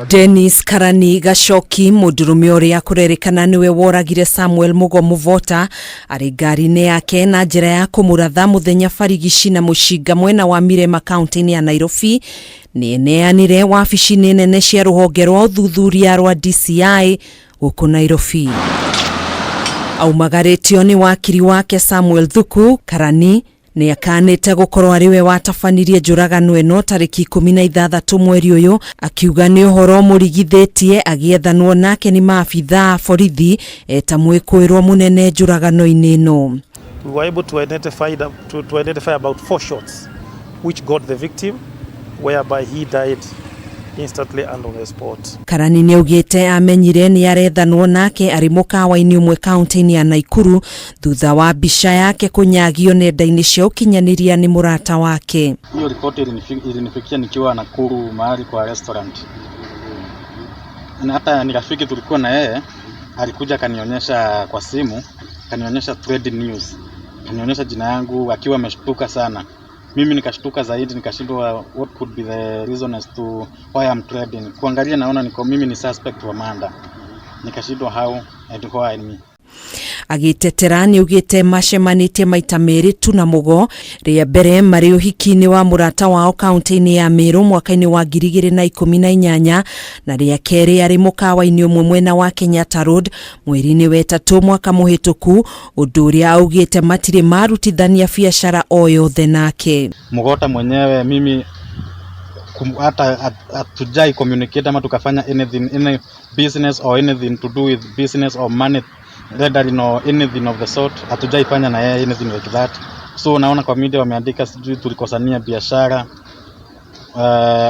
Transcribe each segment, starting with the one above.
Dennis Karani Gachoki Mundurume uria kurerikana niwe woragire Samuel Mugoh Muvota ari ngari-ini yake na njira ya kumuratha muthenya barigici na mushinga mwena wa Mirema kaunti-ini ya Nairobi nieneanire wabici-ini nene cia ruhonge rwa uthuthuria rwa DCI guku Nairobi. Aumagaritio ni wakiri wake Samuel Thuku. Karani ni akanite gukorwo ariwe watabanirie njuragano eno tariki 16 mweri uyu, akiuga ni uhoro murigithitie agiethanwo nake ni maabitha borithi eta mwekuirwo munene njuragano-ini eno. We were able to identify about 4 shots which got the victim, whereby he died instantly and on the spot. Karani ni ugite amenyire ni arethanwo nake ari mukawa-ini umwe kaunti-ini ya Nakuru thutha wa bica yake kunyagio nenda-ini cia ukinyaniria ni murata wake. Hiyo ripoti ilinifikia nikiwa Nakuru mahali kwa restaurant. Na hata ni rafiki tulikuwa na yeye, alikuja kanionyesha kwa simu, kanionyesha trade news. Kanionyesha jina yangu akiwa ameshtuka sana. Mimi nikashtuka zaidi, nikashindwa what could be the reason as to why I'm trading. Kuangalia naona mimi ni suspect wa manda. Nikashindwa how and why me. Agitetera ni ugite macemanite maita meri tu na Mugoh ria mbere mari uhiki-ini wa murata wao kaunti-ini ya Meru mwaka-ini wa 2018 na ria keri ari mukawa-ini umwe mwena wa Kenyatta Road mweri-ini wa 3 mwaka muhituku, undu uria augite matire marutithania biashara o yothe nake. Mugota mwenyewe mimi hata hatujai communicate ama tukafanya any business or anything to do with business or money rendering or anything of the sort. Hatujaifanya na yeye anything like that. So naona kwa media wameandika sijui tulikosania biashara,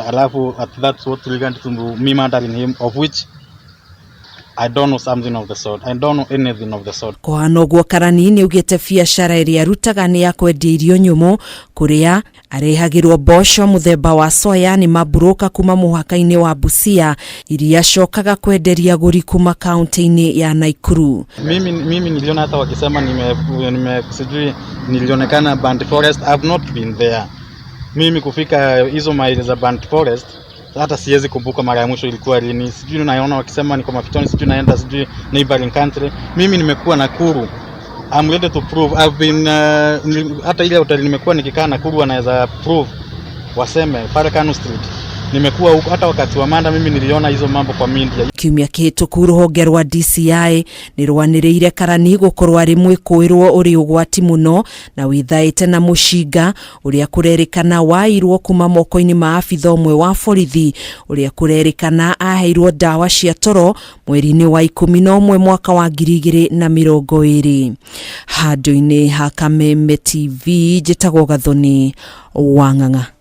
alafu that's what regard to me murdering him, of which I don't know something of the sort. I don't know anything of the sort. Kuhanogwo Karani ni ugite biashara iria rutaga ni ya kwendia irio nyumu kuria arehagirwo mboco muthemba wa soya ni mabroka kuma muhaka-ini wa Busia iria shokaga kwenderia guri kuma kaunti-ini ya Nakuru. Mimi niliona hata wakisema sijui nilionekana Band Forest. I've not been there. Mimi kufika hizo maili za Band Forest hata siwezi kumbuka mara ya mwisho ilikuwa lini. Sijui naona wakisema niko mafitoni, sijui naenda sijui neighboring country. Mimi nimekuwa Nakuru. I'm ready to prove. I've been hata ile hotel nimekuwa nikikaa Nakuru wanaweza prove. Waseme pale Kanu Street. Nimekuwa huko hata wakati wa manda mimi niliona hizo mambo kwa media. Kiumia kihituku ruhonge rwa DCI ni rwaniriire Karani gukorwo ari mwekuirwo uri ugwati muno na withaite na mushinga uria kurerikana wairwo kuma moko-ini ma abitha umwe wa borithi uria kurerikana aheirwo dawa cia toro mweri-ini wa 11 mwaka wa 2020. Handu-ini ha Kameme TV njitagwo Gathoni Wang'ang'a.